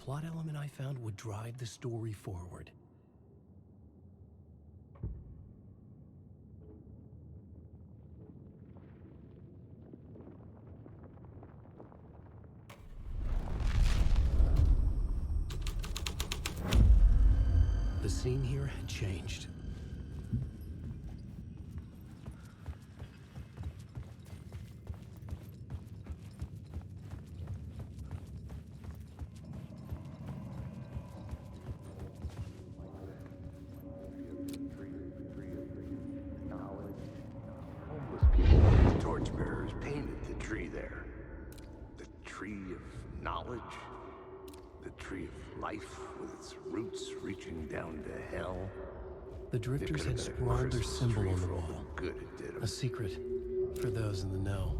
plot element I found would drive the story forward. The scene here had changed. Torchbearers painted the tree there. The tree of knowledge. The tree of life with its roots reaching down to hell. The drifters had scrawled their symbol on the wall. Good it did 'em. A secret for those in the know.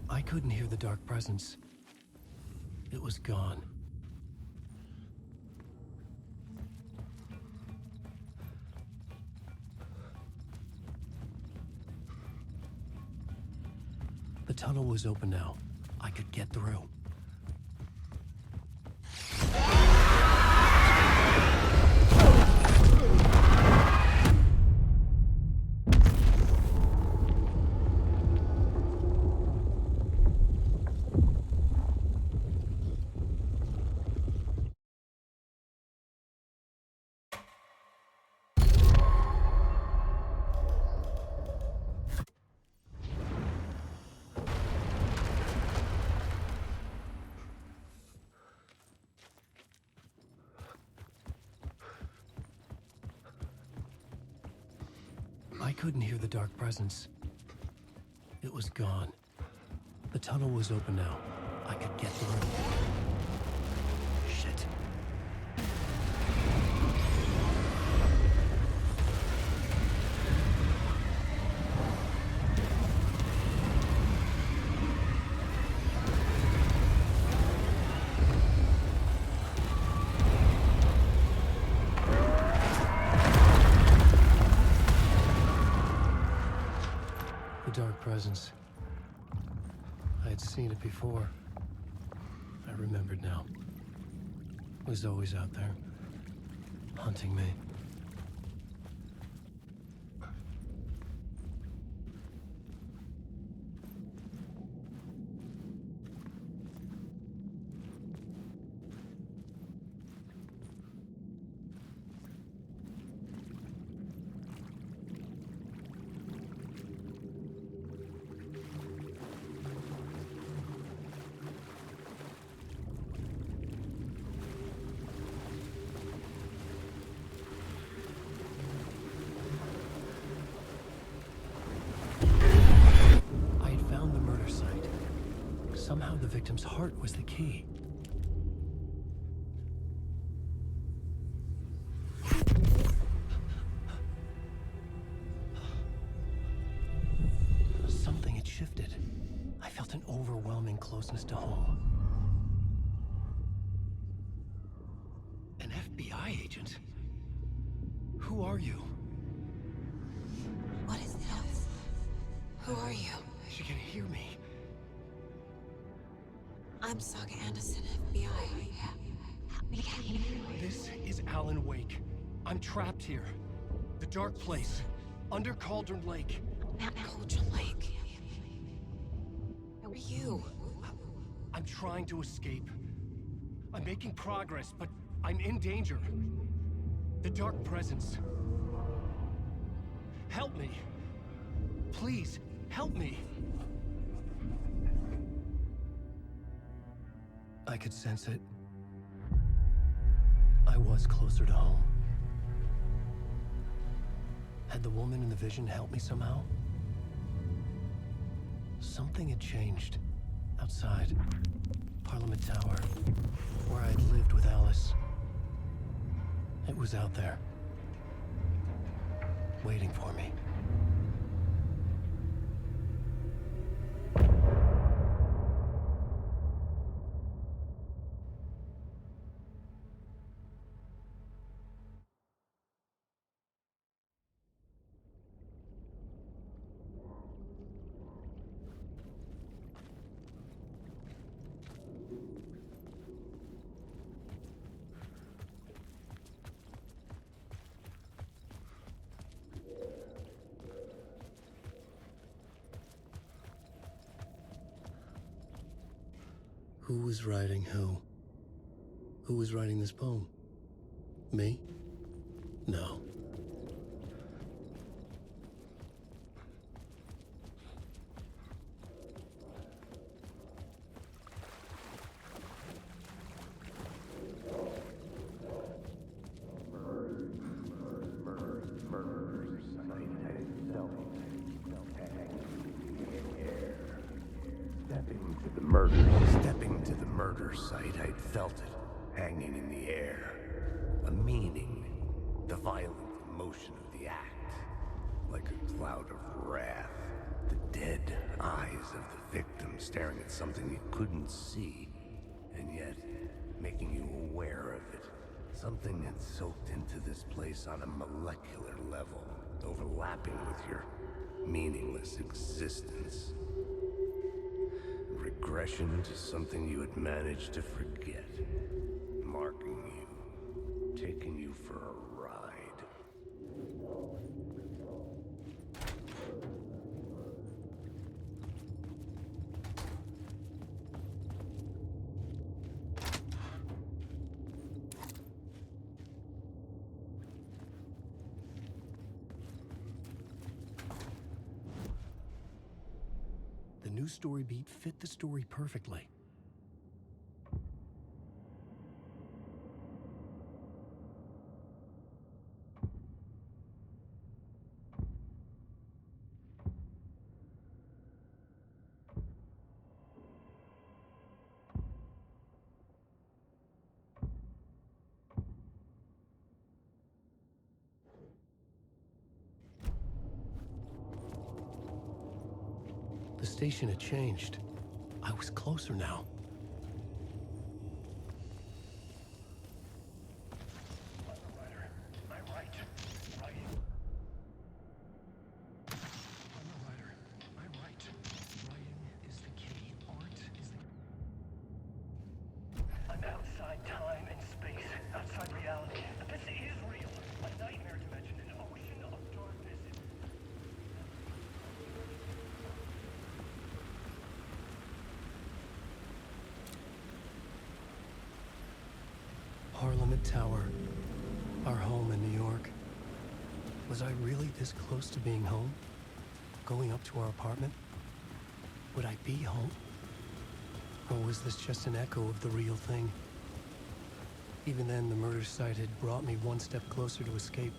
I couldn't hear the dark presence. It was gone. The tunnel was open now. I could get through. I couldn't hear the dark presence. It was gone. The tunnel was open now. I could get through. Shit. The dark presence. I had seen it before. I remembered now. It was always out there, hunting me. Somehow the victim's heart was the key. Something had shifted. I felt an overwhelming closeness to home. An FBI agent? Who are you? What is this? Who are you? She can hear me. I'm Saga Anderson, FBI. Help me get you. This is Alan Wake. I'm trapped here. The dark place. Under Cauldron Lake. At Cauldron Lake. Who are you? I'm trying to escape. I'm making progress, but I'm in danger. The dark presence. Help me. Please, help me. I could sense it. I was closer to home. Had the woman in the vision helped me somehow? Something had changed. Outside. Parliament Tower. Where I'd lived with Alice. It was out there. Waiting for me. Who was writing who? Who was writing this poem? Me? No. Stepping to the murder site, I'd felt it, hanging in the air. A meaning, the violent emotion of the act. Like a cloud of wrath. The dead eyes of the victim staring at something you couldn't see, and yet making you aware of it. Something had soaked into this place on a molecular level, overlapping with your meaningless existence. Regression to something you had managed to forget. Marking you. Taking you for a ride. The new story beat fit the story perfectly. station had changed. I was closer now. Parliament Tower, our home in New York. Was I really this close to being home? Going up to our apartment? Would I be home? Or was this just an echo of the real thing? Even then, the murder site had brought me one step closer to escape.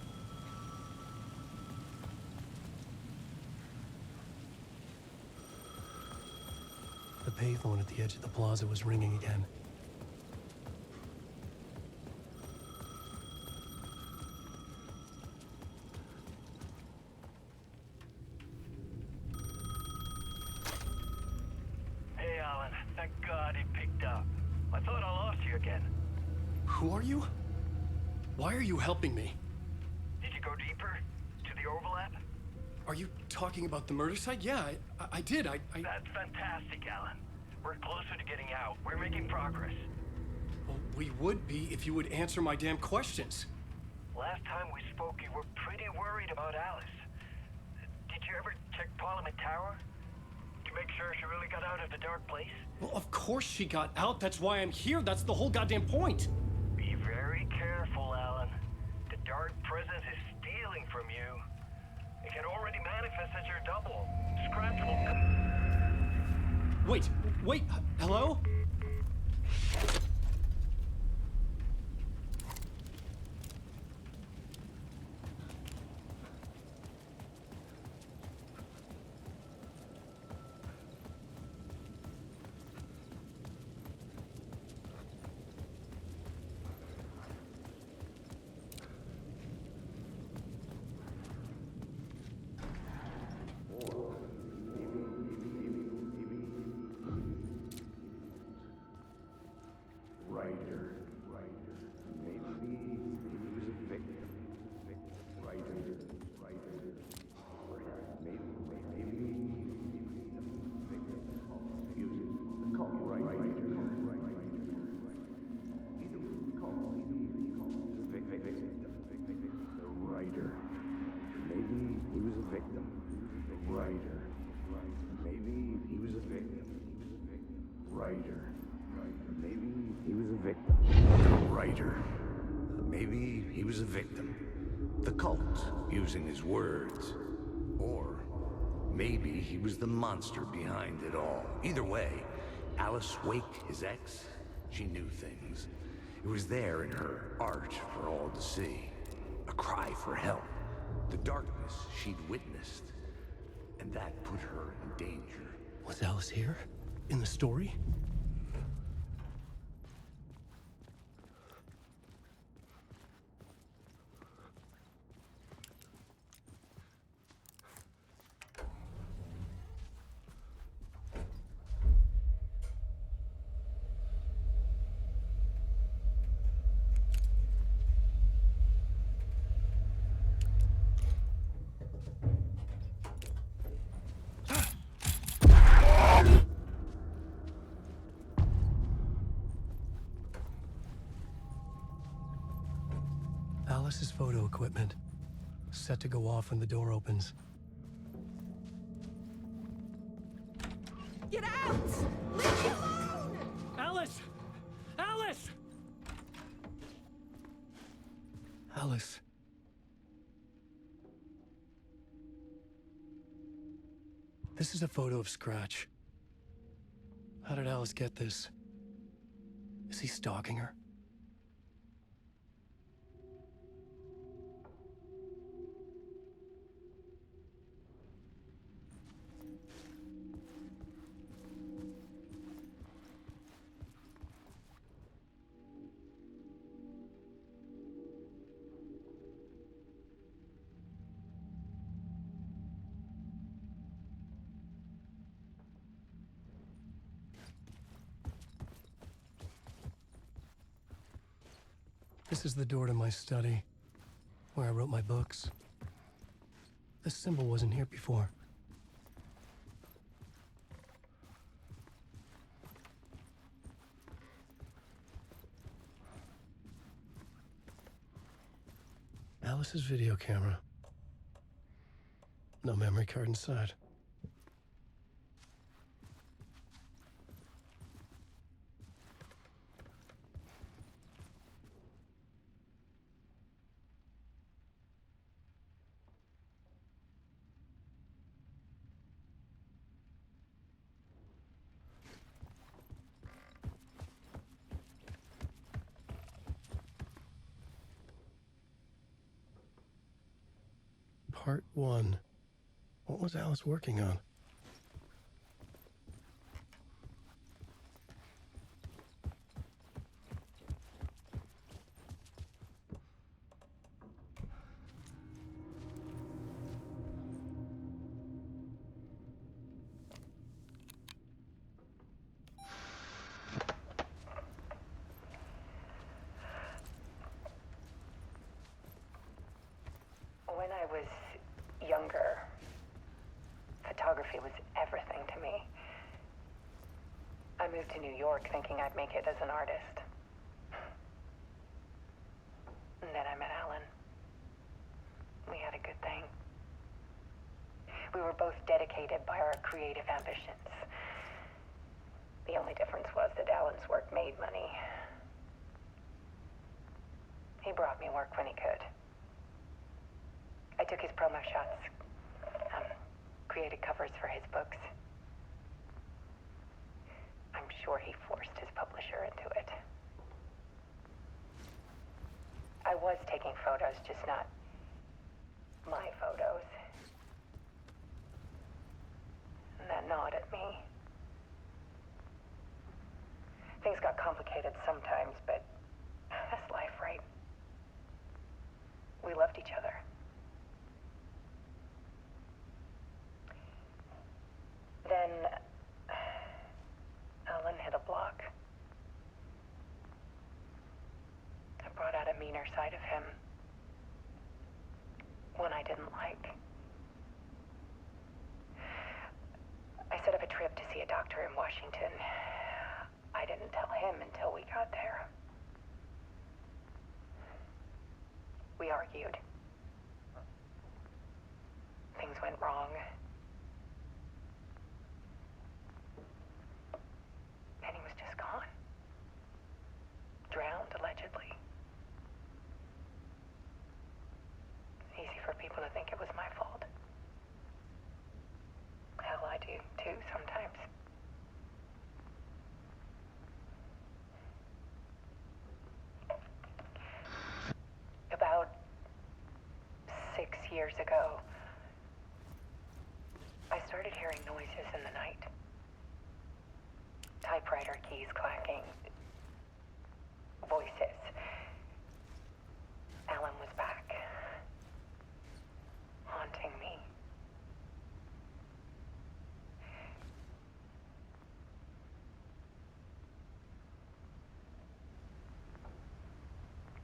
The payphone at the edge of the plaza was ringing again. Who are you? Why are you helping me? Did you go deeper? To the overlap? Are you talking about the murder site? Yeah, I did. That's fantastic, Alan. We're closer to getting out. We're making progress. Well, we would be if you would answer my damn questions. Last time we spoke, you were pretty worried about Alice. Did you ever check Parliament Tower? To make sure she really got out of the dark place? Well, of course she got out. That's why I'm here. That's the whole goddamn point. Be very careful, Alan. The dark presence is stealing from you. It can already manifest as your double. Scratch will... Wait, hello? Maybe he was a victim. The cult, using his words. Or maybe he was the monster behind it all. Either way, Alice Wake, his ex, she knew things. It was there in her art for all to see. A cry for help. The darkness she'd witnessed. And that put her in danger. Was Alice here? In the story? Alice's photo equipment, set to go off when the door opens. Get out! Leave me alone! Alice! Alice! Alice. This is a photo of Scratch. How did Alice get this? Is he stalking her? This is the door to my study, where I wrote my books. This symbol wasn't here before. Alice's video camera. No memory card inside. Part 1. What was Alice working on? When I was younger, photography was everything to me. I moved to New York thinking I'd make it as an artist. And then I met Alan. We had a good thing. We were both dedicated by our creative ambitions. The only difference was that Alan's work made money. He brought me work when he could. I took his promo shots, created covers for his books. I'm sure he forced his publisher into it. I was taking photos, just not my photos. And that gnawed at me. Things got complicated sometimes, but that's life, right? We loved each other. Then Alan hit a block. I brought out a meaner side of him. One I didn't like. I set up a trip to see a doctor in Washington. I didn't tell him until we got there. We argued. Things went wrong. And he was just gone. Drowned, allegedly. It's easy for people to think it was my fault. Hell, I do too sometimes. About 6 years ago, I started hearing noises in the night. Typewriter keys clacking. Voices. Alan was back. Haunting me.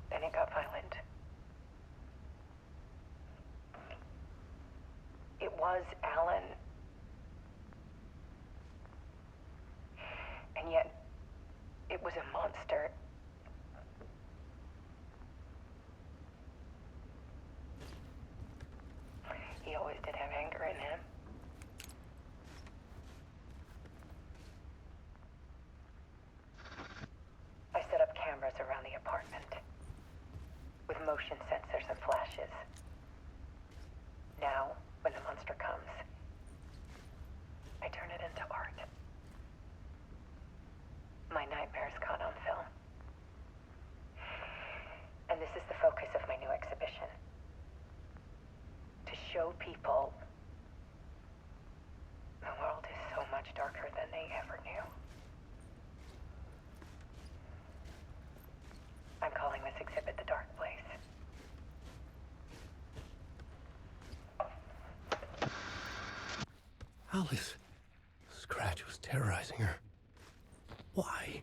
Then it got violent. It was Alan. And yet, it was a monster. He always did have anger in him. I set up cameras around the apartment with motion sensors and flashes. Now, when the monster comes, I turn it into art. My nightmares caught on film. And this is the focus of my new exhibition. To show people the world is so much darker than they ever knew. I'm calling this exhibit The Dark Place. Alice. Scratch was terrorizing her. Why?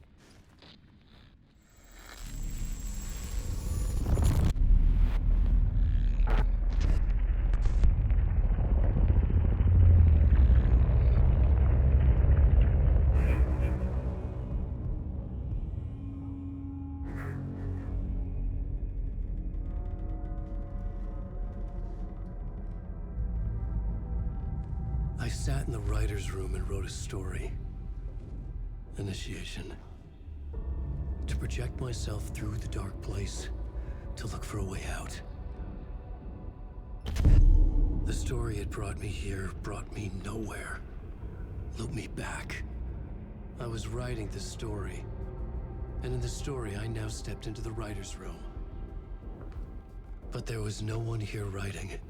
I sat in the writer's room and wrote a story. Initiation. To project myself through the dark place, to look for a way out. The story had brought me here, brought me nowhere. Looped me back. I was writing the story. And in the story, I now stepped into the writer's room. But there was no one here writing it.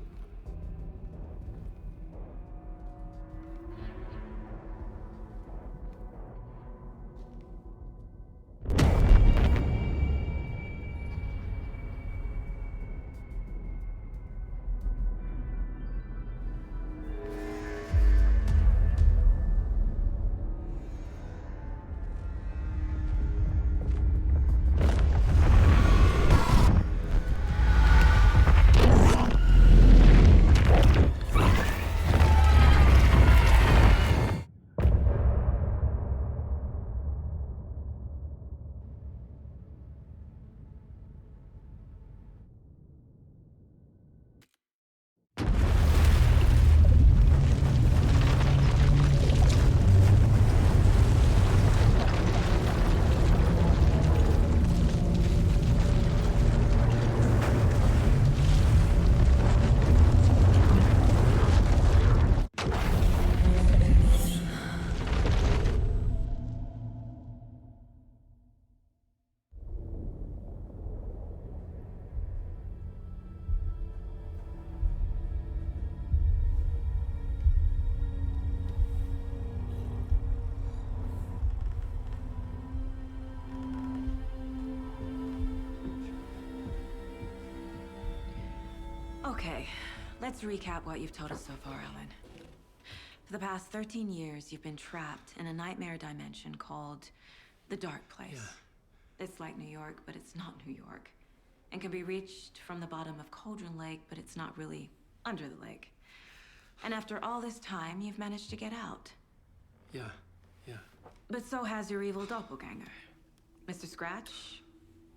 Okay, let's recap what you've told us so far, Alan. For the past 13 years, you've been trapped in a nightmare dimension called the Dark Place. Yeah. It's like New York, but it's not New York. And can be reached from the bottom of Cauldron Lake, but it's not really under the lake. And after all this time, you've managed to get out. Yeah. But so has your evil doppelganger. Mr. Scratch?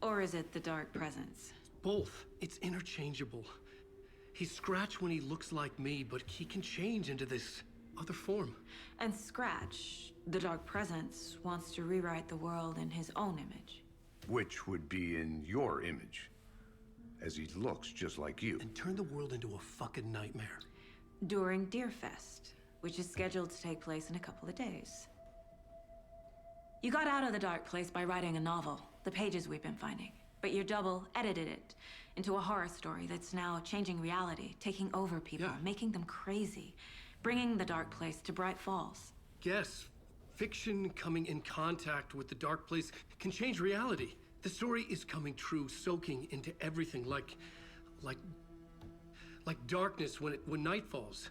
Or is it the Dark Presence? Both. It's interchangeable. He's Scratch when he looks like me, but he can change into this other form. And Scratch, the Dark Presence, wants to rewrite the world in his own image. Which would be in your image, as he looks just like you. And turn the world into a fucking nightmare. During Deerfest, which is scheduled to take place in a couple of days. You got out of the Dark Place by writing a novel, the pages we've been finding. But your double edited it into a horror story that's now changing reality, taking over people, Yeah. making them crazy, bringing the Dark Place to Bright Falls. Yes, fiction coming in contact with the dark place can change reality. The story is coming true, soaking into everything like darkness when night falls.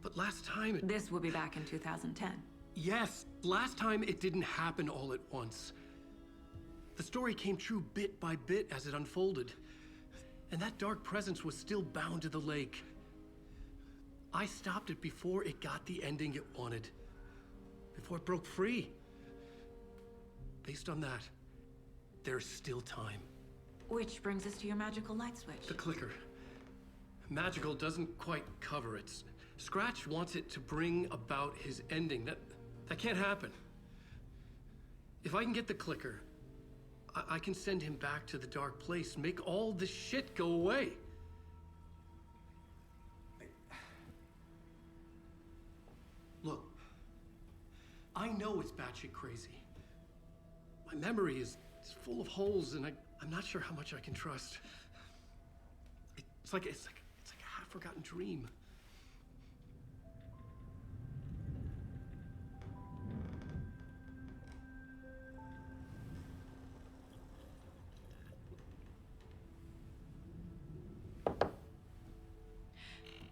But last time This will be back in 2010. Yes, last time it didn't happen all at once. The story came true bit by bit as it unfolded. And that dark presence was still bound to the lake. I stopped it before it got the ending it wanted. Before it broke free. Based on that, there's still time. Which brings us to your magical light switch. The clicker. Magical doesn't quite cover it. Scratch wants it to bring about his ending. That can't happen. If I can get the clicker, I can send him back to the dark place, make all this shit go away. Look, I know it's batshit crazy. My memory is full of holes, and I'm not sure how much I can trust. It's like a half-forgotten dream.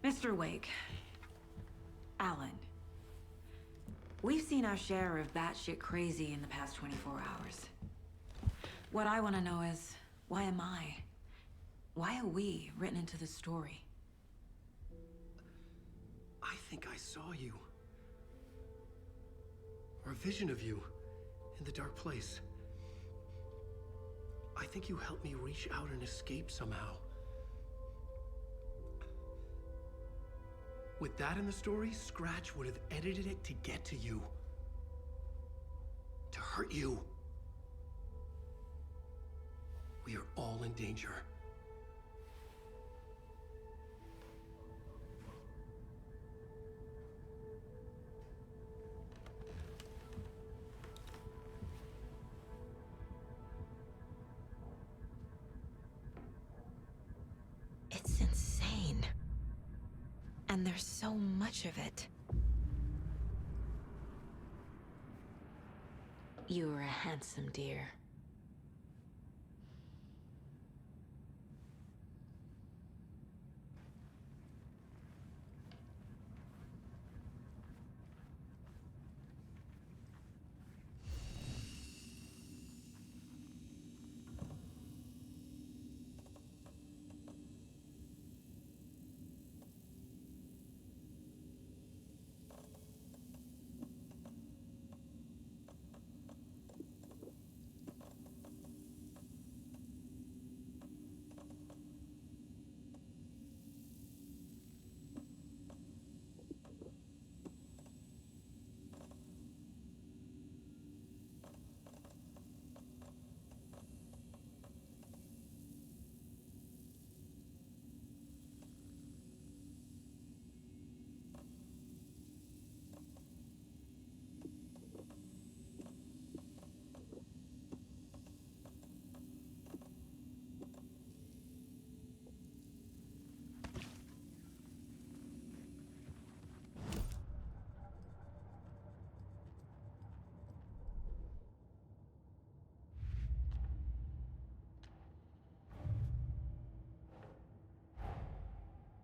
Mr. Wake. Alan. We've seen our share of batshit crazy in the past 24 hours. What I want to know is, why am I? Why are we written into the story? I think I saw you. Or a vision of you in the dark place. I think you helped me reach out and escape somehow. With that in the story, Scratch would have edited it to get to you. To hurt you. We are all in danger. It's insane. And there's so much of it. You were a handsome deer.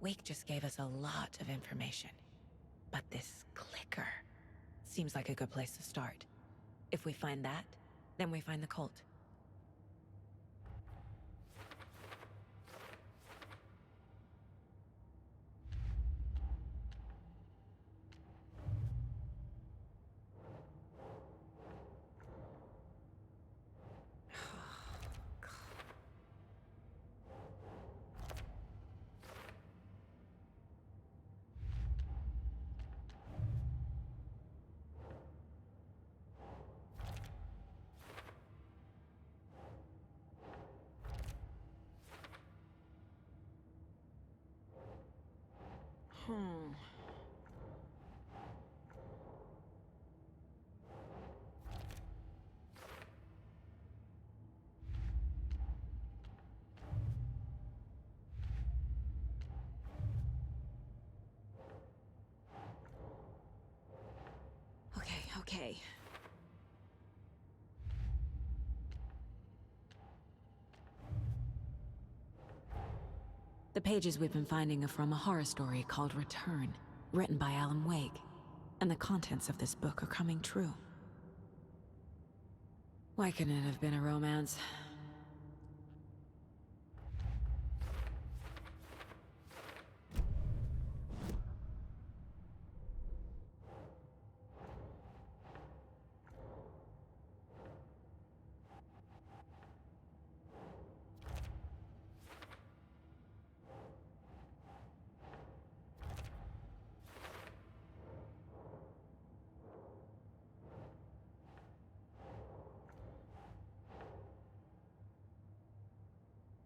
Wake just gave us a lot of information. But this clicker seems like a good place to start. If we find that, then we find the cult. Okay. The pages we've been finding are from a horror story called Return, written by Alan Wake, and the contents of this book are coming true. Why couldn't it have been a romance?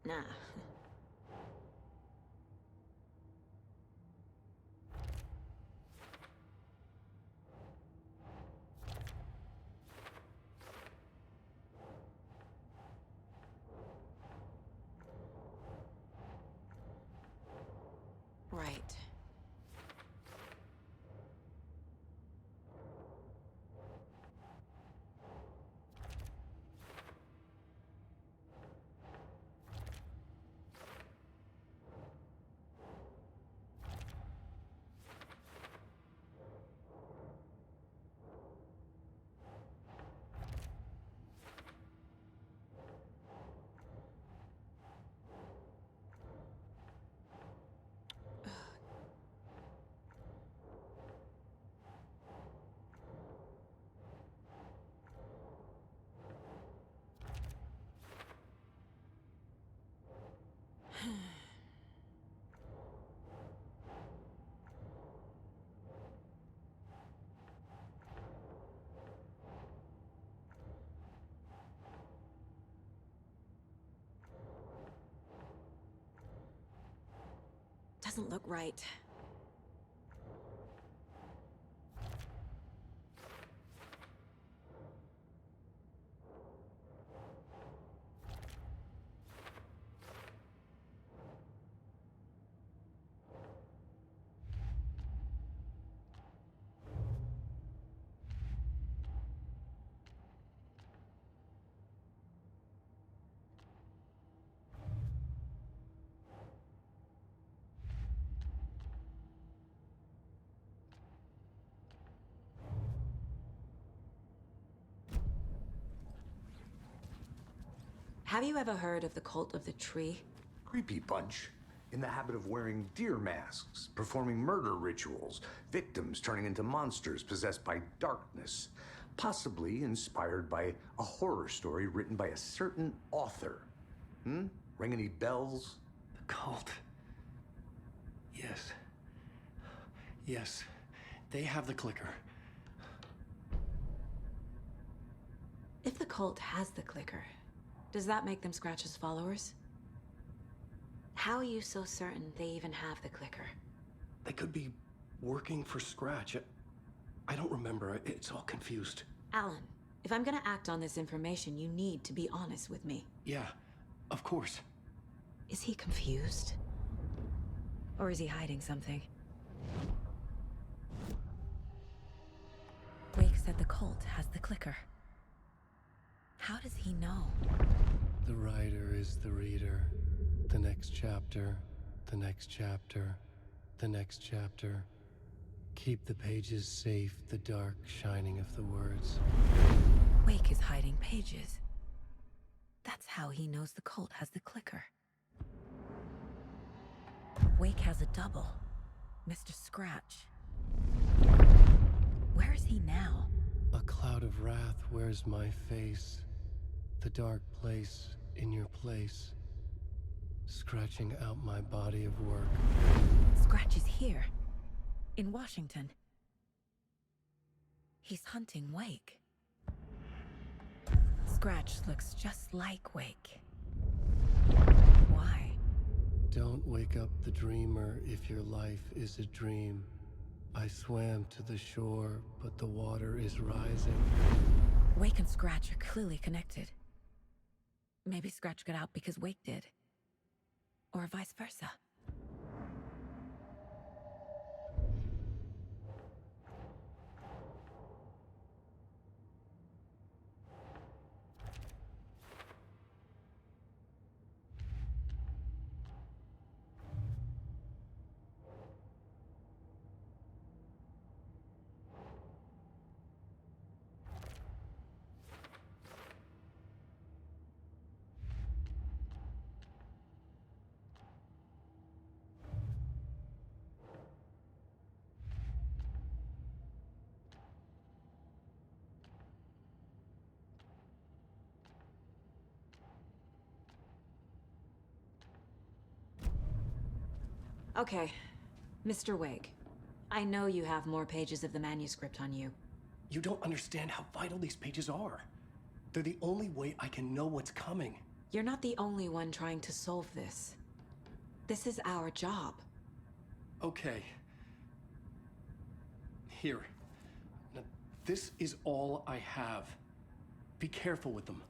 Nah. Right. doesn't look right. Have you ever heard of the Cult of the Tree? Creepy bunch. In the habit of wearing deer masks, performing murder rituals, victims turning into monsters possessed by darkness. Possibly inspired by a horror story written by a certain author. Ring any bells? The cult. Yes. Yes. They have the clicker. If the cult has the clicker, does that make them Scratch's followers? How are you so certain they even have the clicker? They could be working for Scratch. I don't remember. It's all confused. Alan, if I'm gonna act on this information, you need to be honest with me. Yeah, of course. Is he confused? Or is he hiding something? Wake said the cult has the clicker. How does he know? The writer is the reader. The next chapter, the next chapter, the next chapter. Keep the pages safe, the dark shining of the words. Wake is hiding pages. That's how he knows the cult has the clicker. Wake has a double. Mr. Scratch. Where is he now? A cloud of wrath wears my face. The dark place in your place. Scratching out my body of work. Scratch is here. In Washington. He's hunting Wake. Scratch looks just like Wake. Why? Don't wake up the dreamer if your life is a dream. I swam to the shore, but the water is rising. Wake and Scratch are clearly connected. Maybe Scratch got out because Wake did. Or vice versa. Okay, Mr. Wake. I know you have more pages of the manuscript on you. You don't understand how vital these pages are. They're the only way I can know what's coming. You're not the only one trying to solve this. This is our job. Okay. Here. Now, this is all I have. Be careful with them.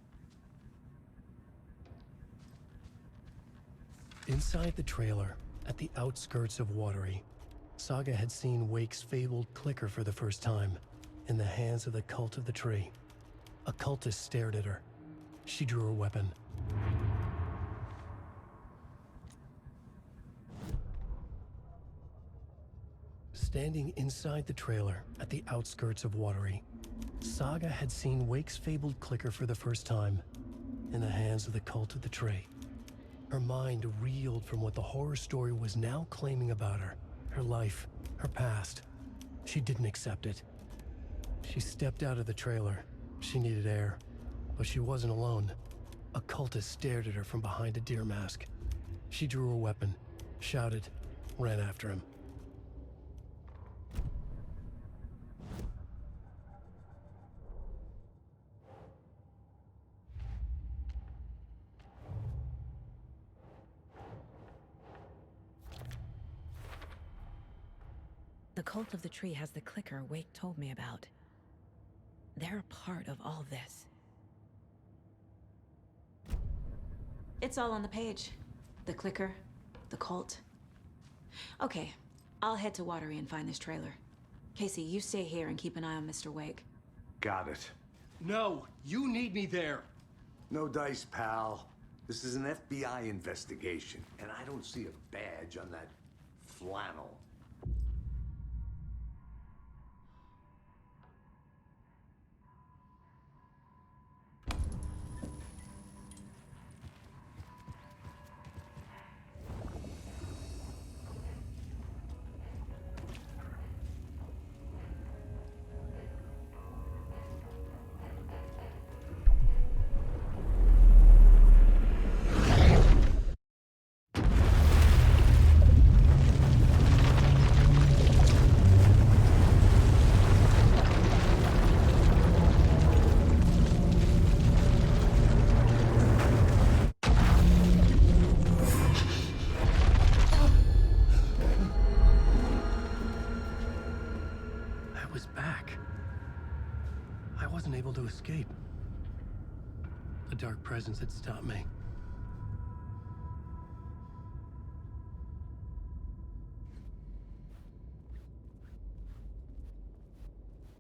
Inside the trailer, at the outskirts of Watery, Saga had seen Wake's fabled clicker for the first time, in the hands of the Cult of the Tree. A cultist stared at her. She drew her weapon. Standing inside the trailer, at the outskirts of Watery, Saga had seen Wake's fabled clicker for the first time, in the hands of the Cult of the Tree. Her mind reeled from what the horror story was now claiming about her. Her life, her past. She didn't accept it. She stepped out of the trailer. She needed air. But she wasn't alone. A cultist stared at her from behind a deer mask. She drew her weapon, shouted, ran after him. The cult of the tree has the clicker Wake told me about. They're a part of all this. It's all on the page. The clicker, the cult. Okay, I'll head to Watery and find this trailer. Casey, you stay here and keep an eye on Mr. Wake. Got it. No, you need me there. No dice, pal. This is an FBI investigation, and I don't see a badge on that flannel. I was back. I wasn't able to escape. A dark presence had stopped me.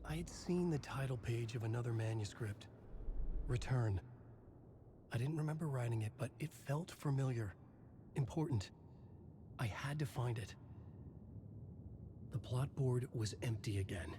I had seen the title page of another manuscript. Return. I didn't remember writing it, but it felt familiar. Important. I had to find it. The plot board was empty again.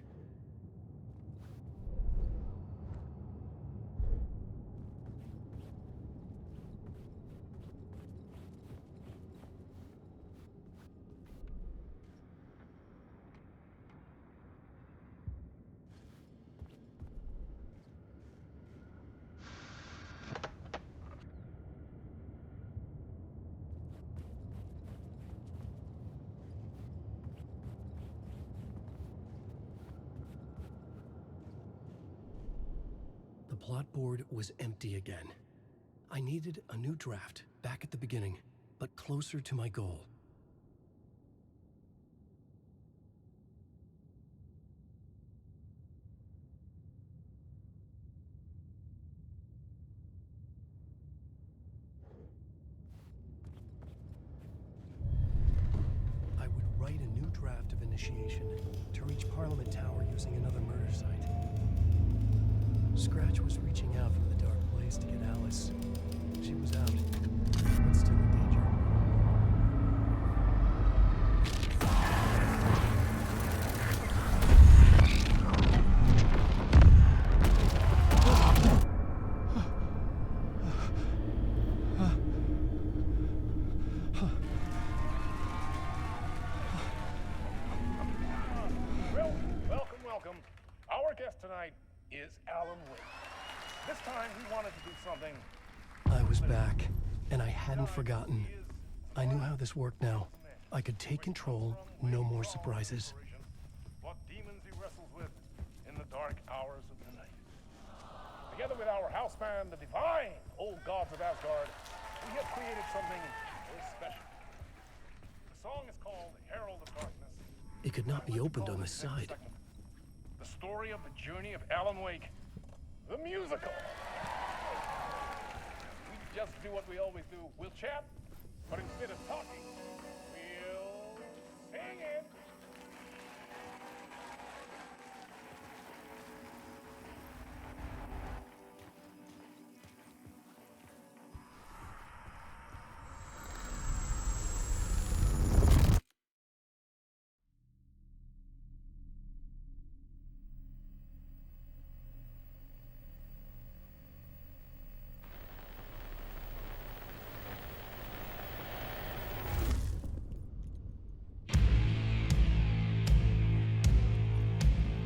The plot board was empty again. I needed a new draft, back at the beginning, but closer to my goal. I would write a new draft of initiation to reach Parliament Tower using another murder site. Scratch was reaching out from the dark place to get Alice. She was out, but still in danger. Well, welcome. Our guest tonight is Alan Wake. This time we wanted to do something. I was back, and I hadn't forgotten. I knew how this worked now. I could take control, no more surprises. What demons he wrestles with in the dark hours of the night. Together with our house band, the divine old gods of Asgard, we have created something very special. The song is called Herald of Darkness. It could not be opened on the side. The story of the journey of Alan Wake, the musical. We just do what we always do. We'll chat, but instead of talking, we'll sing it.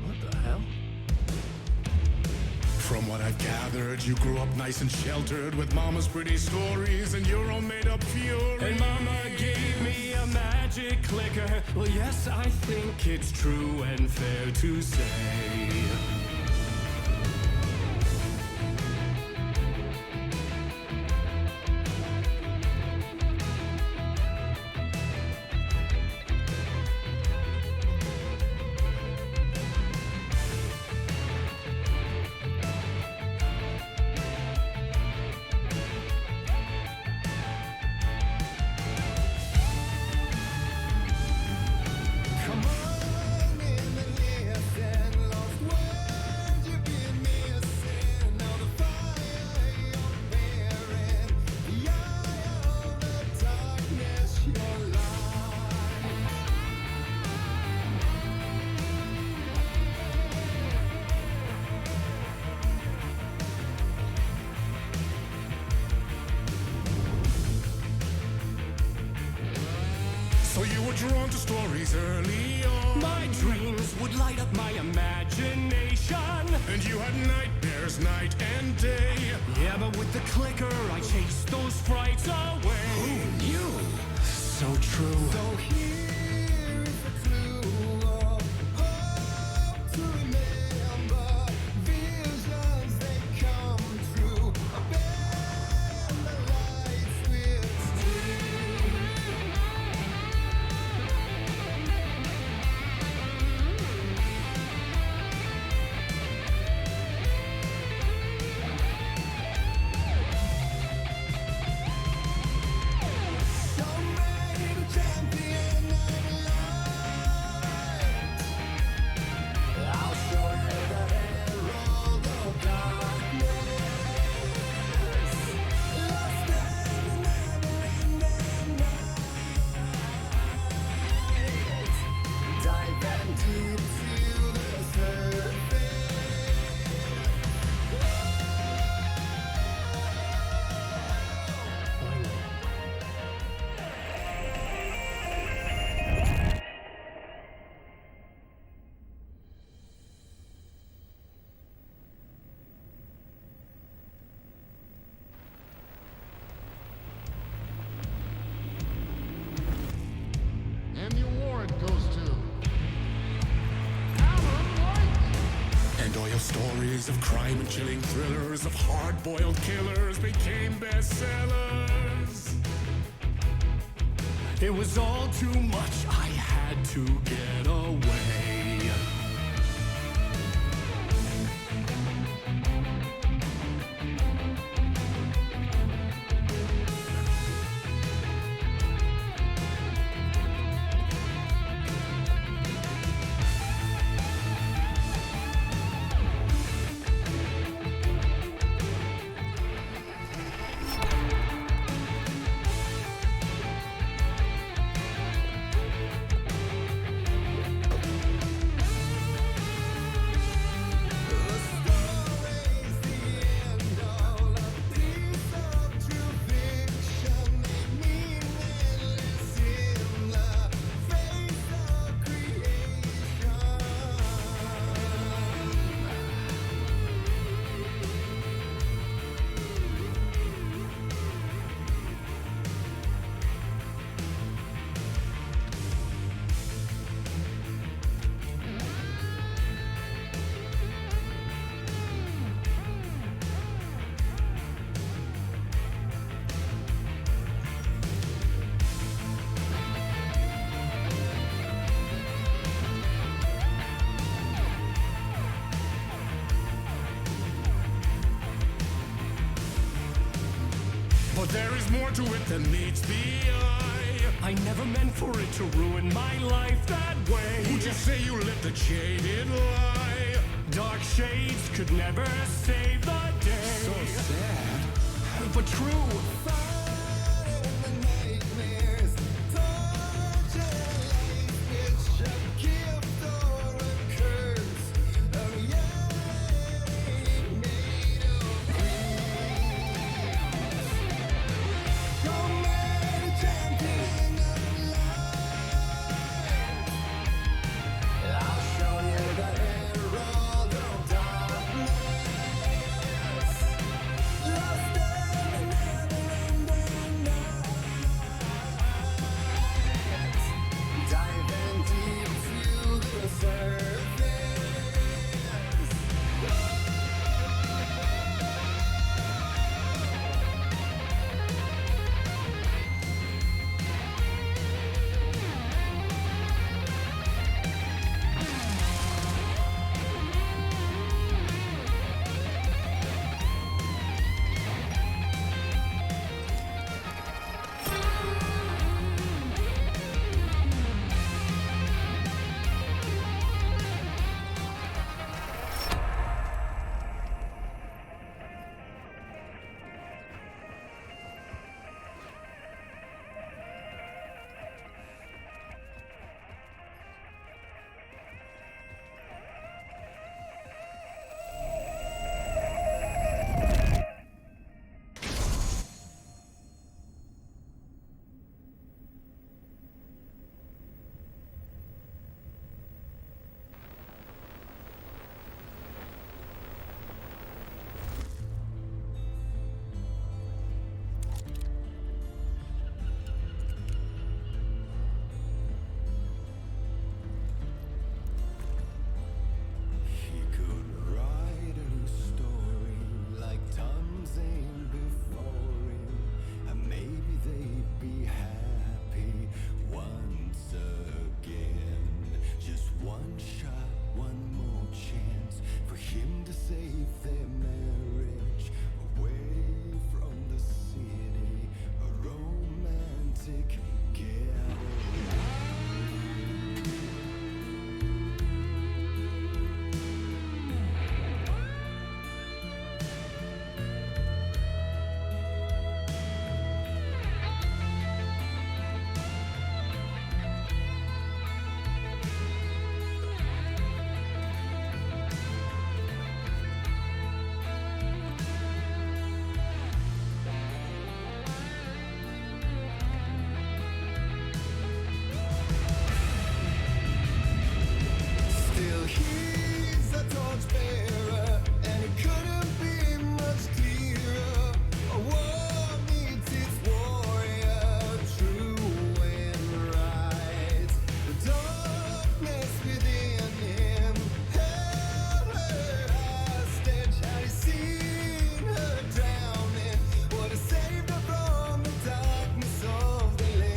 What the hell? From what I've gathered, you grew up nice and sheltered with mama's pretty stories and your own made-up fury. And mama gave me a magic clicker. Well, yes, I think it's true and fair to say. were drawn to stories early on. My dreams would light up my imagination, and you had nightmares night and day. Yeah, but with the clicker, I chased those frights away. Who knew? So true. So here is the clue of hope to remember. Visions, they come true. Bend the lights with steel. So made a champion of light. I'll show you the herald of darkness. Lost in the never-ending night. Dive in deep to the surface. Finally. And the award goes to Alan White. And all your stories of crime and chilling thrillers of hard-boiled killers became bestsellers. It was all too much, I had to get away. But there is more to it than meets the eye. I never meant for it to ruin my life that way. Would you say you let the jaded lie? Dark shades could never save the day. So sad, but true. romantic getaway. Still he's a torchbearer, and it couldn't be much clearer. A war meets its warrior, true and right. The darkness within him held her hostage. Had he seen her drowning, would have saved her from the darkness of the lake.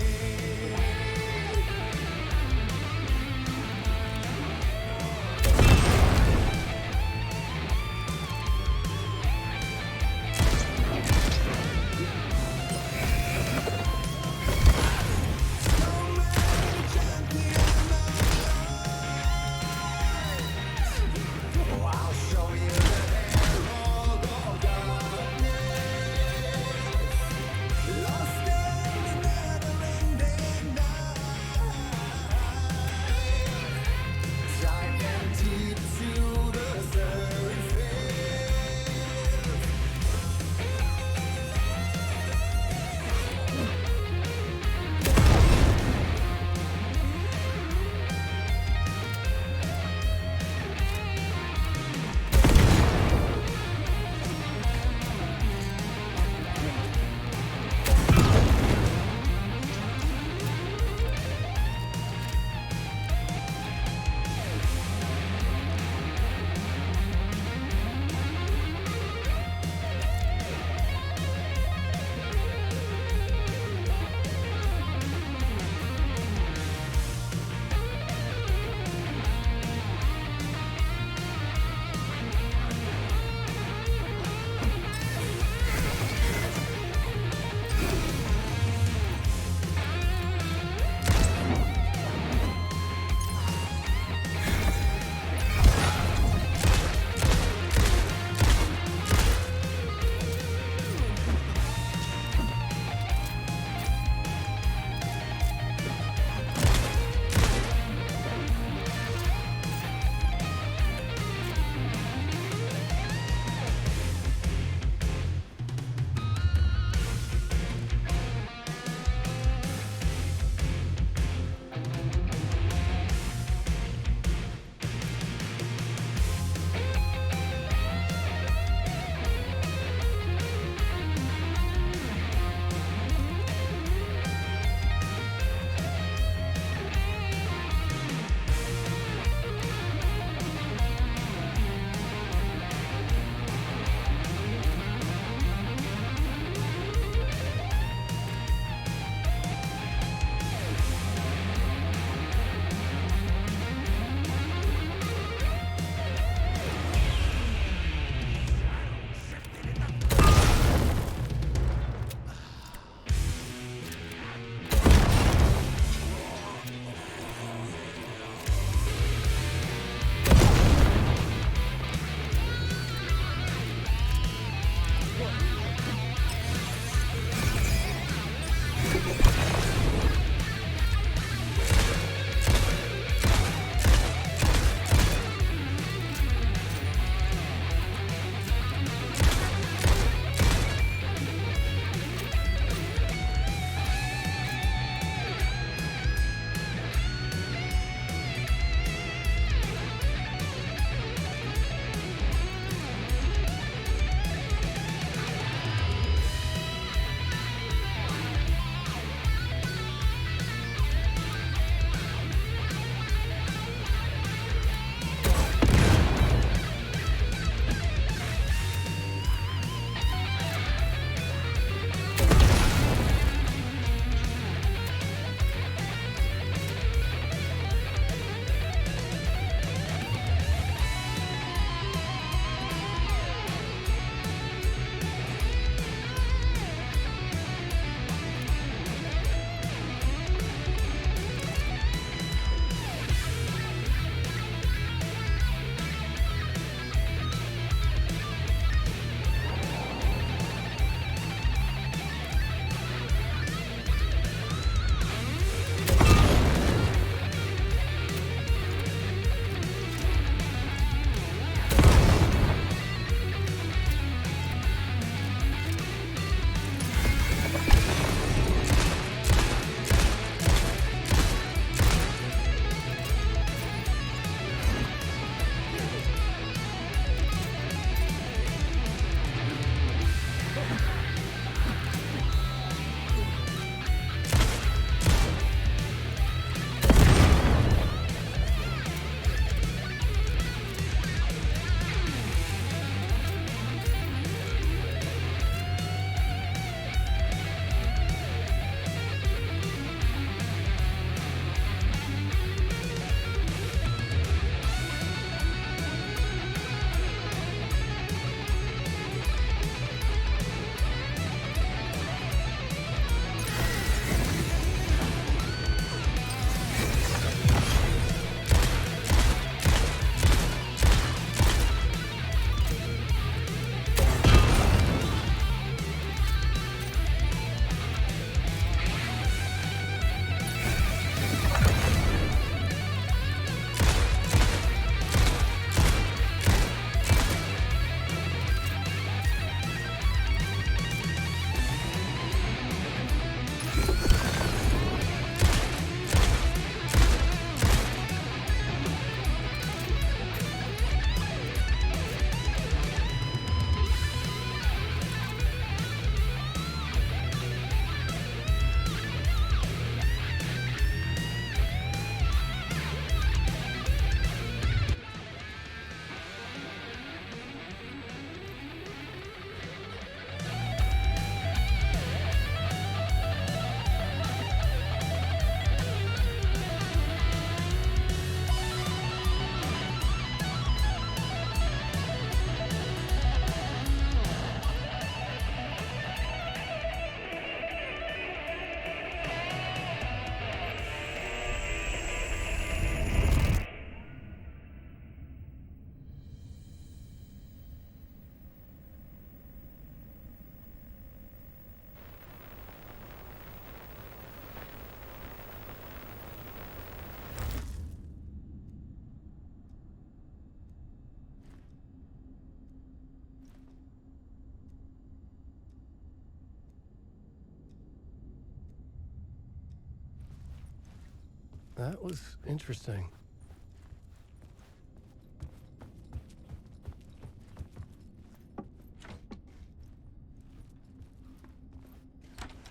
That was interesting.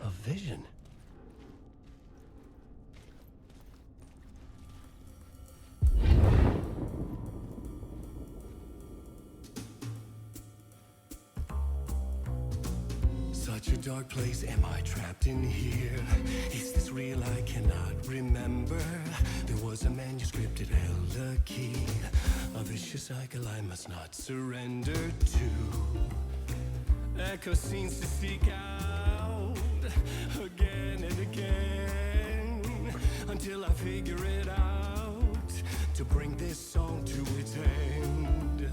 A vision. Such a dark place, am I trapped in here? Is this real? I cannot remember. There was a manuscript, it held a key. A vicious cycle I must not surrender to. Echo scenes to seek out again and again until I figure it out to bring this song to its end.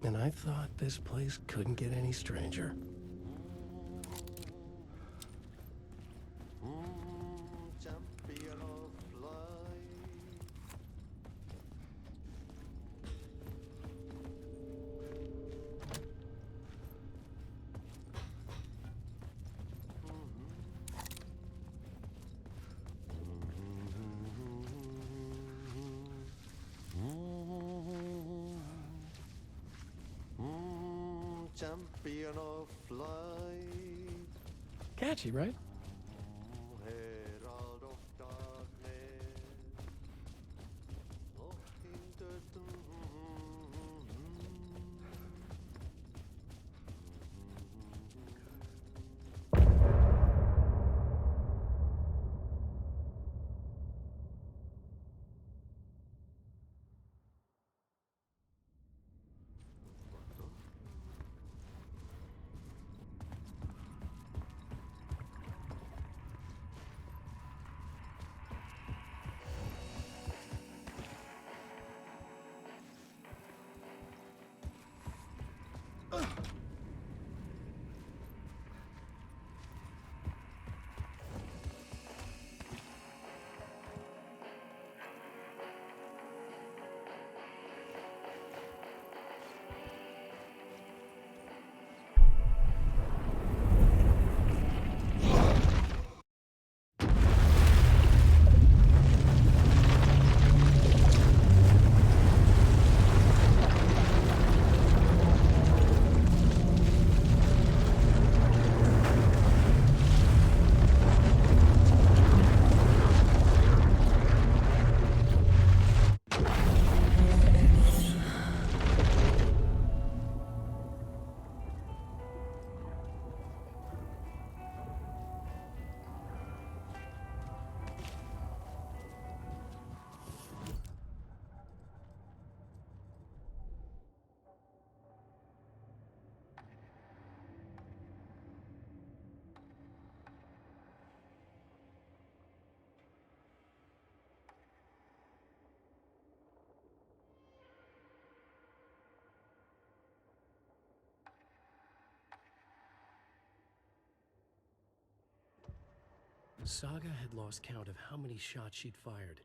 And I thought this place couldn't get any stranger. Champion of light. Champion of light. Catchy, right? Herald of darkness. Looking to Saga had lost count of how many shots she'd fired.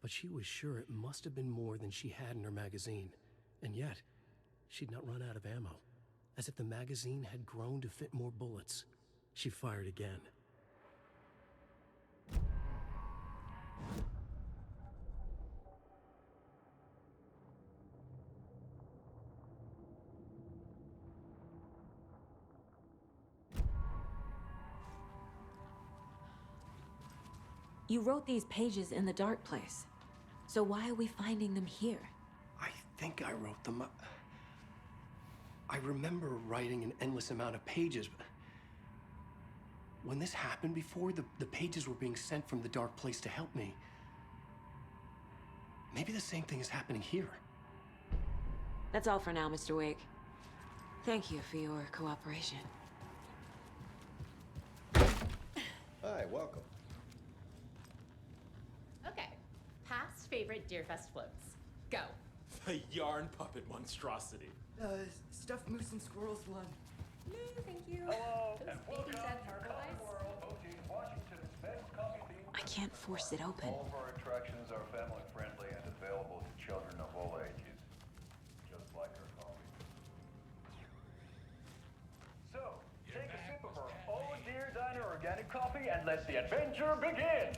but she was sure it must have been more than she had in her magazine. And yet, she'd not run out of ammo. As if the magazine had grown to fit more bullets. She fired again. You wrote these pages in the dark place. So why are we finding them here? I think I wrote them. I remember writing an endless amount of pages. When this happened before, the pages were being sent from the dark place to help me. Maybe the same thing is happening here. That's all for now, Mr. Wake. Thank you for your cooperation. Hi, welcome. Okay. Past favorite Deerfest floats. Go. The yarn puppet monstrosity. Stuffed moose and squirrels one. No, thank you. Hello, Those and babies welcome have to turtle Coffee eyes. World, hosting Washington's best coffee theme. I can't force it open. All of our attractions are family friendly and available to children of all ages. Just like our coffee. So, take a sip of our Oh Dear Diner organic coffee and let the adventure begin!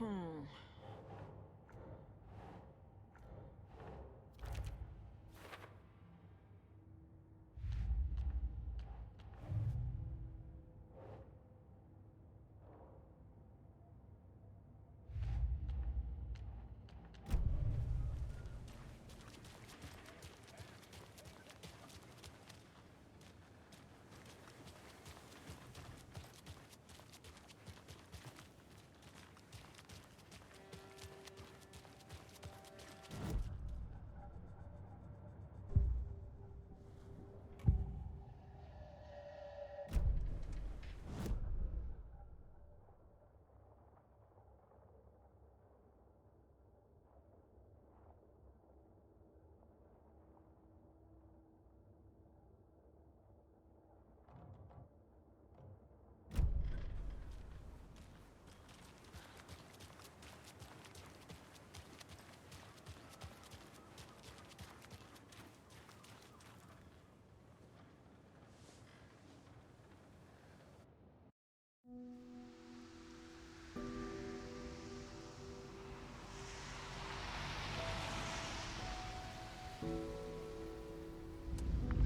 Hmm.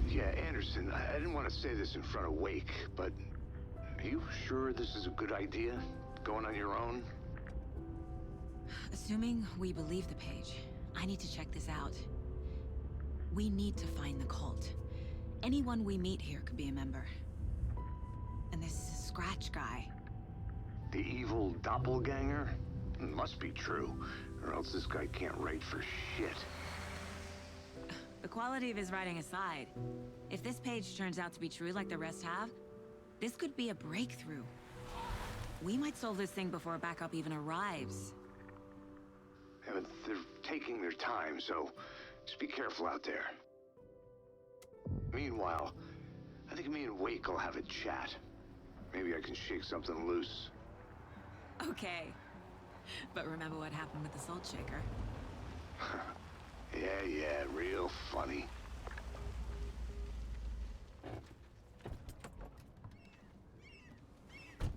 Yeah, Anderson, I didn't want to say this in front of Wake, but are you sure this is a good idea? Going on your own? Assuming we believe the page, I need to check this out. We need to find the cult. Anyone we meet here could be a member. And this Scratch guy. The evil doppelganger? Must be true, or else this guy can't write for shit. The quality of his writing aside, if this page turns out to be true like the rest have, this could be a breakthrough. We might solve this thing before backup even arrives. Yeah, but they're taking their time, so just be careful out there. Meanwhile, I think me and Wake will have a chat. Maybe I can shake something loose. Okay. But remember what happened with the Salt Shaker? Yeah, real funny.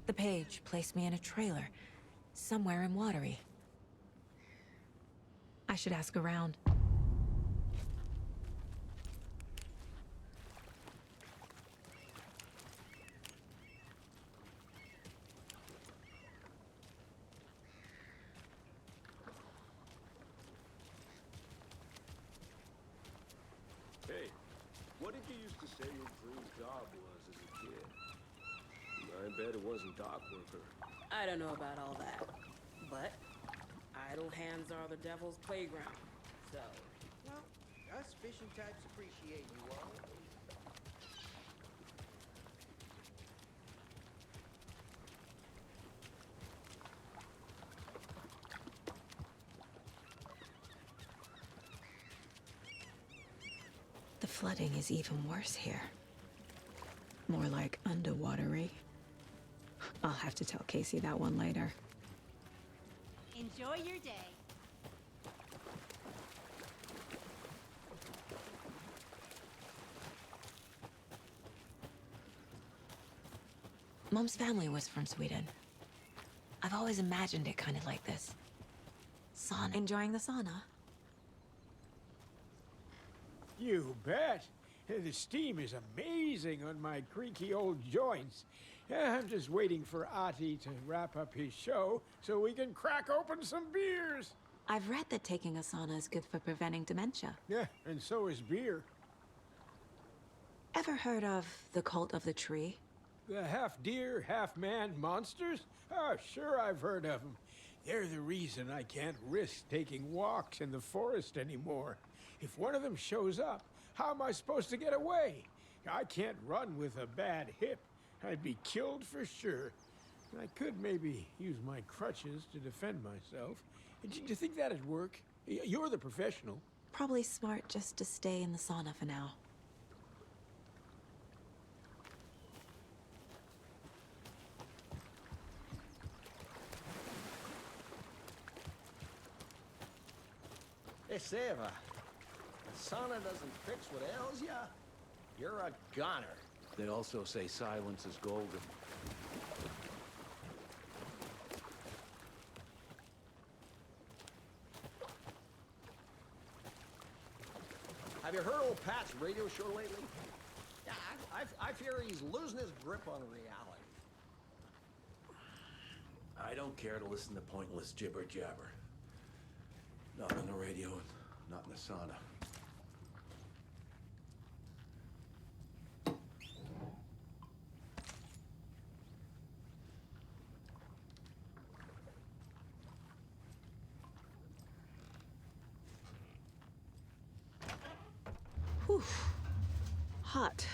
The page placed me in a trailer, somewhere in Watery. I should ask around. What did you used to say your dream job was as a kid? I bet it wasn't dock worker. I don't know about all that, but idle hands are the devil's playground, so... Well, us fishing types appreciate you all. The flooding is even worse here. More like underwatery. I'll have to tell Casey that one later. Enjoy your day. Mom's family was from Sweden. I've always imagined it kind of like this. Sauna. Enjoying the sauna? You bet. The steam is amazing on my creaky old joints. I'm just waiting for Ati to wrap up his show so we can crack open some beers. I've read that taking a sauna is good for preventing dementia. Yeah, and so is beer. Ever heard of the cult of the tree? The half-deer, half-man monsters? Oh, sure I've heard of them. They're the reason I can't risk taking walks in the forest anymore. If one of them shows up, how am I supposed to get away? I can't run with a bad hip. I'd be killed for sure. I could maybe use my crutches to defend myself. Do you think that'd work? You're the professional. Probably smart just to stay in the sauna for now. Hey, Seva. The sauna doesn't fix what ails ya? You're a goner. They also say silence is golden. Have you heard old Pat's radio show lately? Yeah, I fear he's losing his grip on reality. I don't care to listen to pointless jibber-jabber. Not on the radio and not in the sauna. Whew. Hot.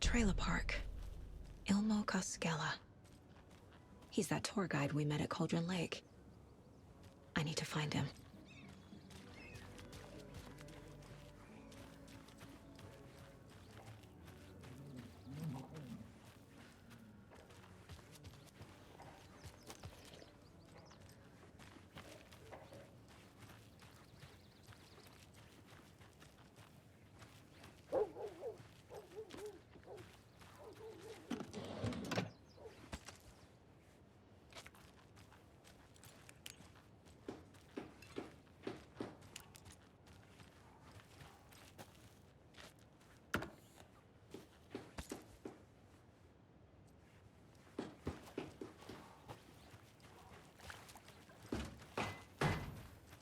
Trailer park. Ilmo Koskela. He's that tour guide we met at Cauldron Lake. I need to find him.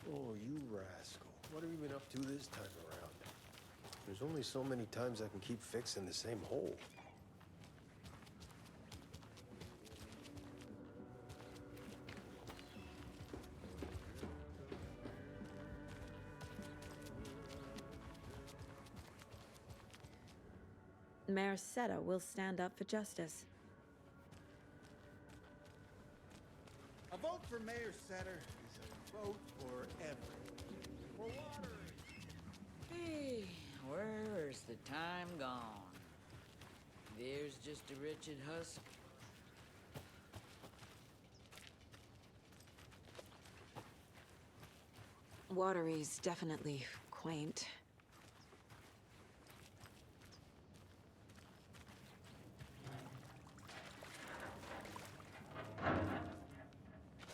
Oh, you rascal. What have you been up to this time around? There's only so many times I can keep fixing the same hole. Mayor Seta will stand up for justice. A vote for Mayor Setter is a vote for everyone. For water. Hey, Where's the time gone? There's just a wretched husk. Watery's definitely quaint.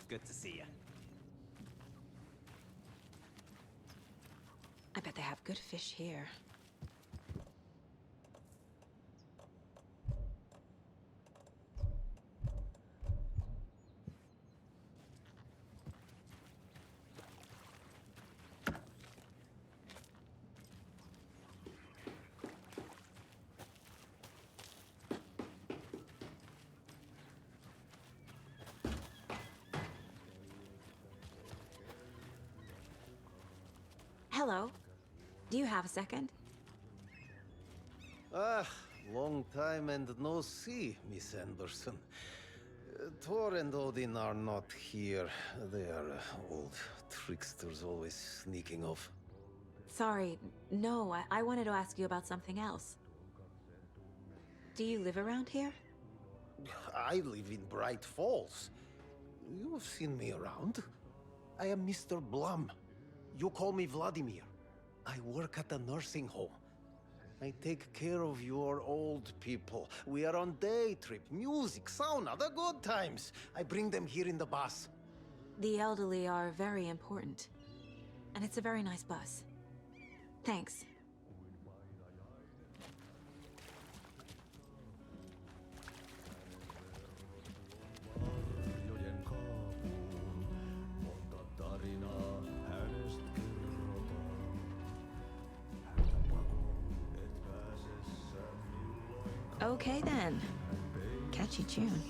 Good to see you. I bet they have good fish here. Hello. Do you have a second? Ah, long time and no see, Miss Anderson. Thor and Odin are not here. They are old tricksters always sneaking off. Sorry, no, I wanted to ask you about something else. Do you live around here? I live in Bright Falls. You've seen me around. I am Mr. Blum. You call me Vladimir. I work at a nursing home. I take care of your old people. We are on day trip, music, sauna, the good times. I bring them here in the bus. The elderly are very important. And it's a very nice bus. Thanks. Okay then. Catchy tune.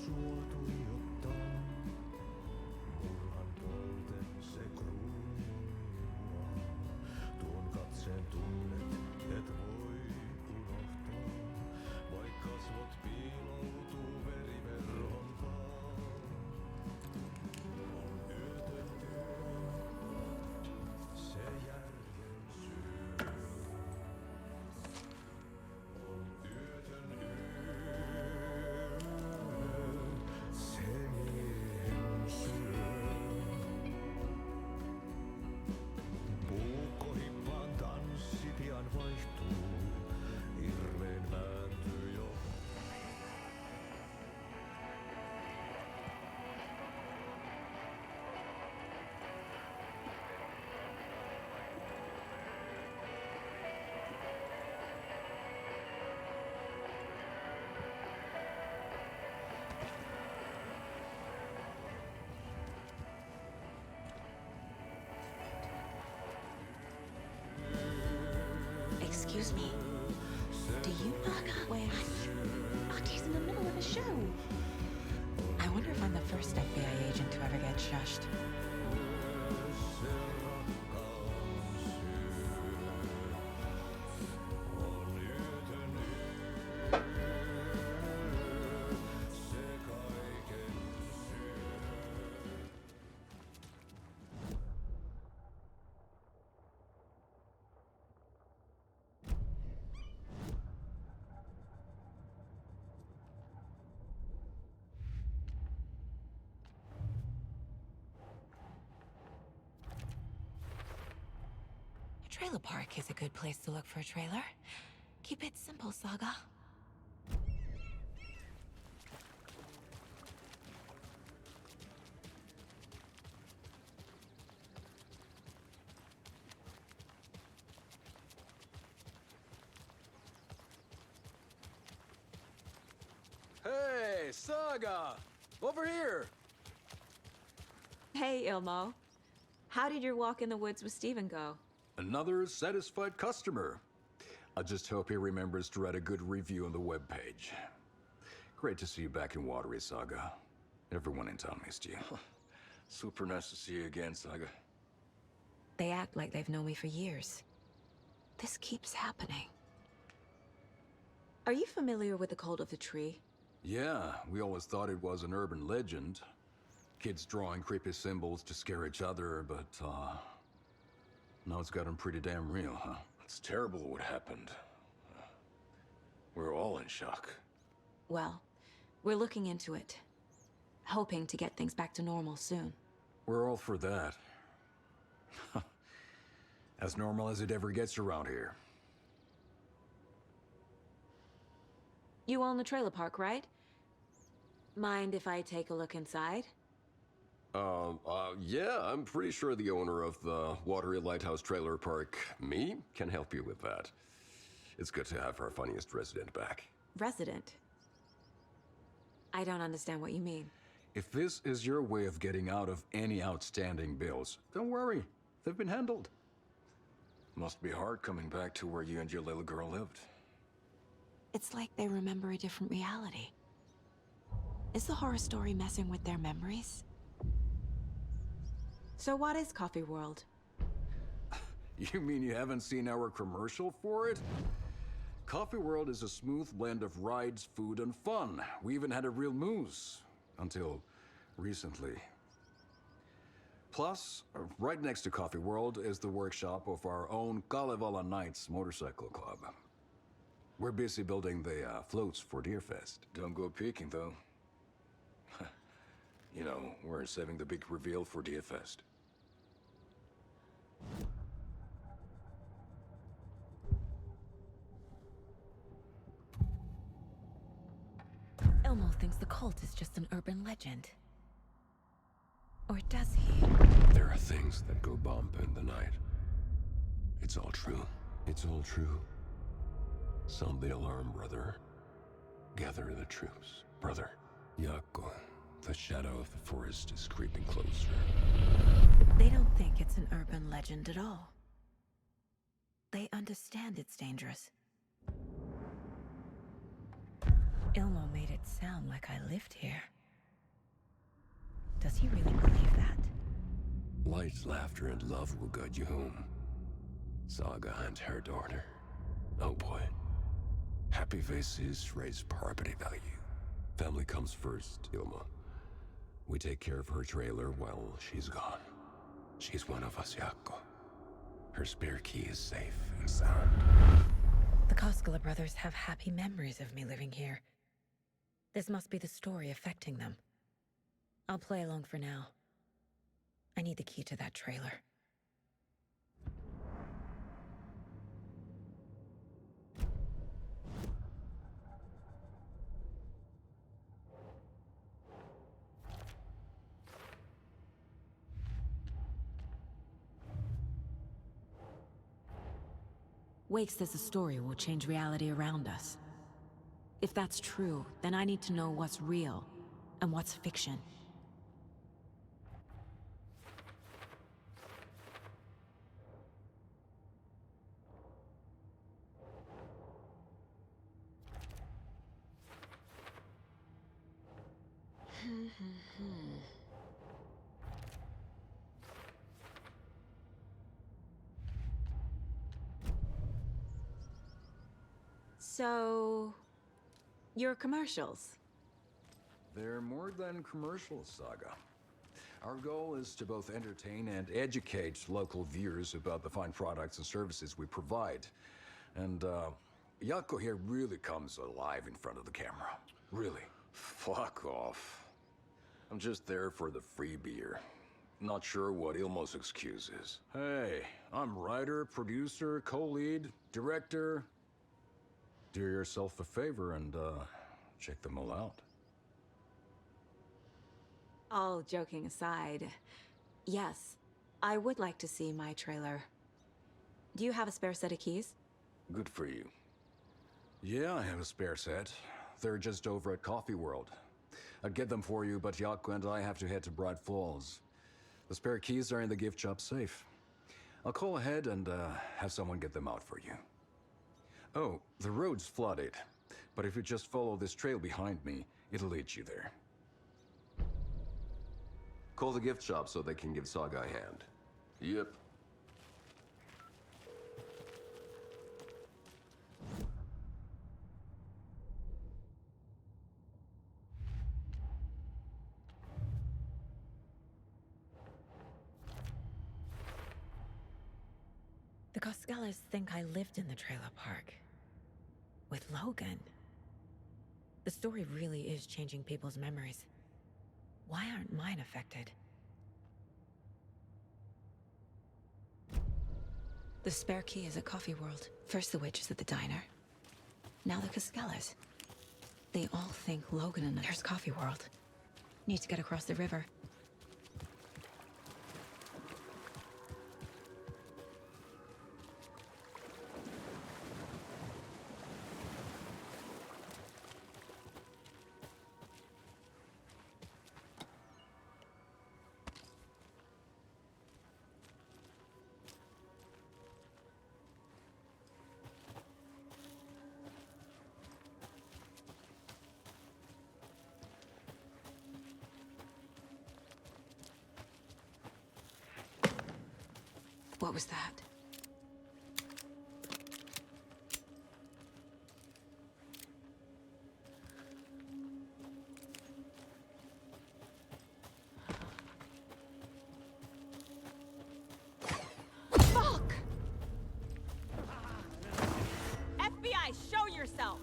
Excuse me. Do you knock up when Octay's in the middle of a show? I wonder if I'm the first FBI agent to ever get shushed. Trailer park is a good place to look for a trailer. Keep it simple, Saga. Hey, Saga! Over here! Hey, Ilmo. How did your walk in the woods with Steven go? Another satisfied customer. I just hope he remembers to write a good review on the webpage. Great to see you back in Watery, Saga. Everyone in town missed you. Super nice to see you again, Saga. They act like they've known me for years. This keeps happening. Are you familiar with the Cult of the Tree? Yeah, we always thought it was an urban legend. Kids drawing creepy symbols to scare each other, but, now it's gotten pretty damn real, huh? It's terrible what happened. We're all in shock. Well, we're looking into it, hoping to get things back to normal soon. We're all for that. As normal as it ever gets around here. You own the trailer park, right? Mind if I take a look inside? Yeah, I'm pretty sure the owner of the Watery Lighthouse Trailer Park, me, can help you with that. It's good to have our funniest resident back. Resident? I don't understand what you mean. If this is your way of getting out of any outstanding bills, don't worry. They've been handled. Must be hard coming back to where you and your little girl lived. It's like they remember a different reality. Is the horror story messing with their memories? So what is Coffee World? You mean you haven't seen our commercial for it? Coffee World is a smooth blend of rides, food, and fun. We even had a real moose. Until recently. Plus, right next to Coffee World is the workshop of our own Kalevala Knights Motorcycle Club. We're busy building the floats for Deerfest. Don't go peeking, though. You know, we're saving the big reveal for Deerfest. Elmo thinks the cult is just an urban legend. Or does he? There are things that go bump in the night. It's all true. It's all true. Sound the alarm, brother. Gather the troops, brother. Yako, the shadow of the forest is creeping closer. They don't think it's an urban legend at all. They understand it's dangerous. Ilmo made it sound like I lived here. Does he really believe that? Light, laughter, and love will guide you home. Saga and her daughter. Oh boy. Happy faces raise property value. Family comes first, Ilma. We take care of her trailer while she's gone. She's one of us, Yako. Her spare key is safe and sound. The Koskela brothers have happy memories of me living here. This must be the story affecting them. I'll play along for now. I need the key to that trailer. Wake says the story will change reality around us. If that's true, then I need to know what's real and what's fiction. So, your commercials? They're more than commercials, Saga. Our goal is to both entertain and educate local viewers about the fine products and services we provide. And, Yako here really comes alive in front of the camera. Really. Fuck off. I'm just there for the free beer. Not sure what Ilmo's excuse is. Hey, I'm writer, producer, co-lead, director. Do yourself a favor and, check them all out. All joking aside, yes, I would like to see my trailer. Do you have a spare set of keys? Good for you. Yeah, I have a spare set. They're just over at Coffee World. I'd get them for you, but Yako and I have to head to Bright Falls. The spare keys are in the gift shop safe. I'll call ahead and, have someone get them out for you. Oh, the road's flooded, but if you just follow this trail behind me, it'll lead you there. Call the gift shop so they can give Saga a hand. Yep. The Costellas think I lived in the trailer park. With Logan. The story really is changing people's memories. Why aren't mine affected? The spare key is at Coffee World. First the witches at the diner. Now the Costellas. They all think Logan and there's Coffee World. Need to get across the river. What was that? Fuck! FBI, show yourself!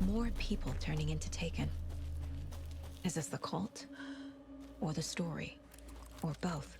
More people turning into Taken. Is this the cult? Or the story? Or both?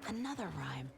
Another rhyme.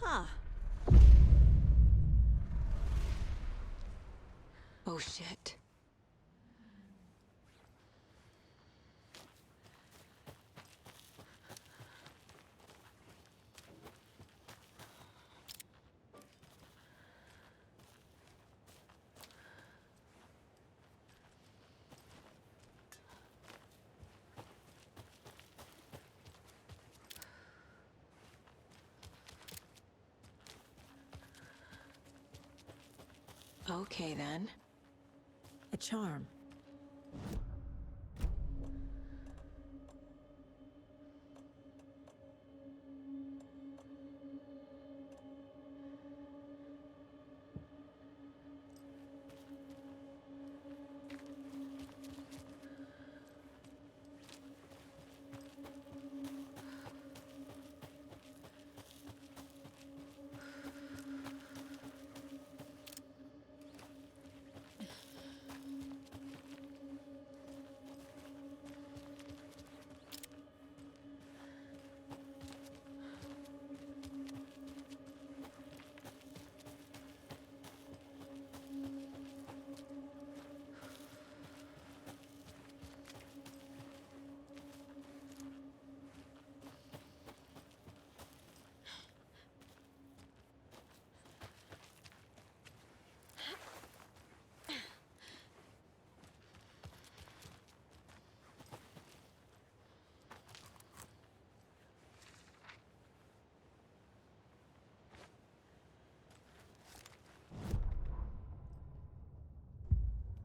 Huh. Oh, shit. Okay, then. A charm.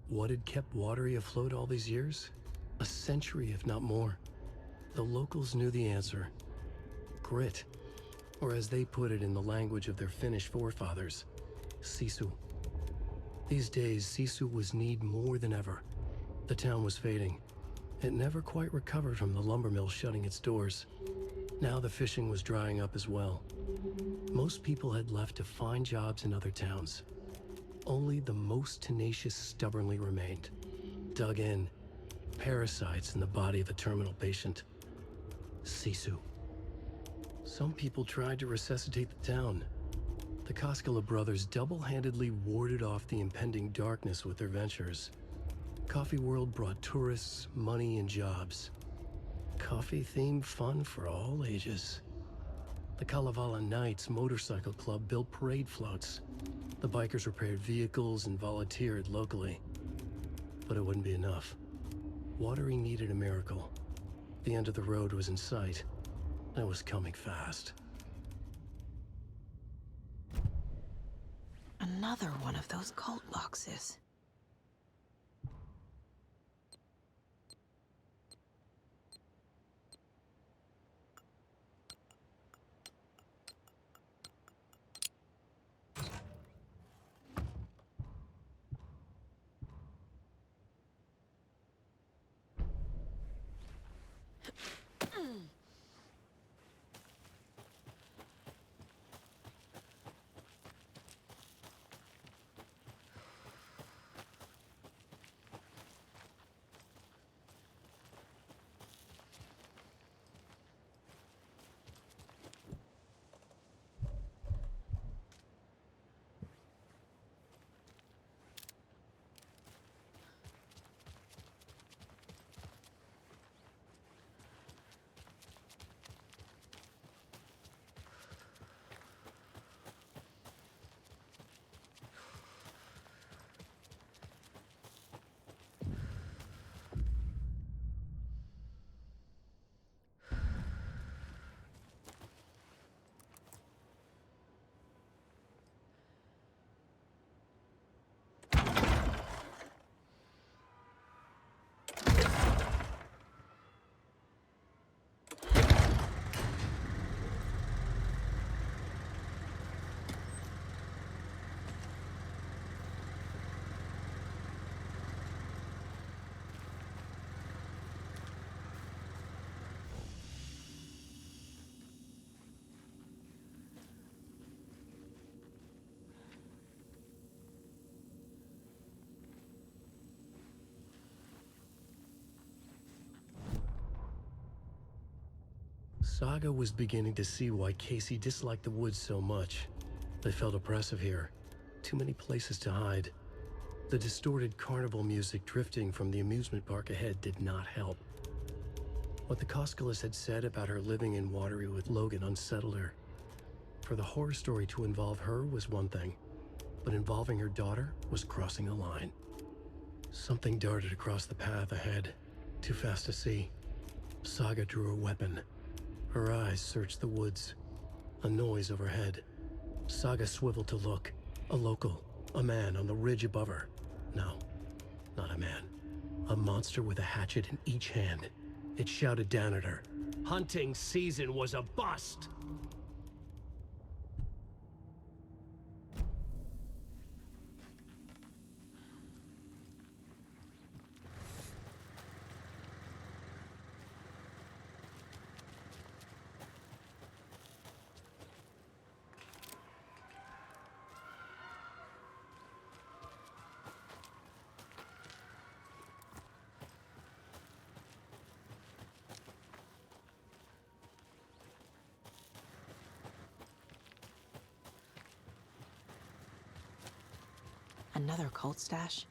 What had kept Watery afloat all these years? A century, if not more. The locals knew the answer. Grit. Or as they put it in the language of their Finnish forefathers, sisu. These days, sisu was needed more than ever. The town was fading. It never quite recovered from the lumber mill shutting its doors. Now the fishing was drying up as well. Most people had left to find jobs in other towns. Only the most tenacious stubbornly remained. Dug in. Parasites in the body of a terminal patient. Sisu. Some people tried to resuscitate the town. The Koskela brothers double-handedly warded off the impending darkness with their ventures. Coffee World brought tourists, money, and jobs. Coffee-themed fun for all ages. The Kalevala Knights Motorcycle Club built parade floats. The bikers repaired vehicles and volunteered locally. But it wouldn't be enough. Watery needed a miracle. The end of the road was in sight, and it was coming fast. Another one of those cult boxes. Saga was beginning to see why Casey disliked the woods so much. They felt oppressive here. Too many places to hide. The distorted carnival music drifting from the amusement park ahead did not help. What the Koskalis had said about her living in Watery with Logan unsettled her. For the horror story to involve her was one thing, but involving her daughter was crossing a line. Something darted across the path ahead, too fast to see. Saga drew her weapon. Her eyes searched the woods. A noise overhead. Saga swiveled to look. A local, a man on the ridge above her. No, not a man. A monster with a hatchet in each hand. It shouted down at her. Hunting season was a bust! Another cult stash?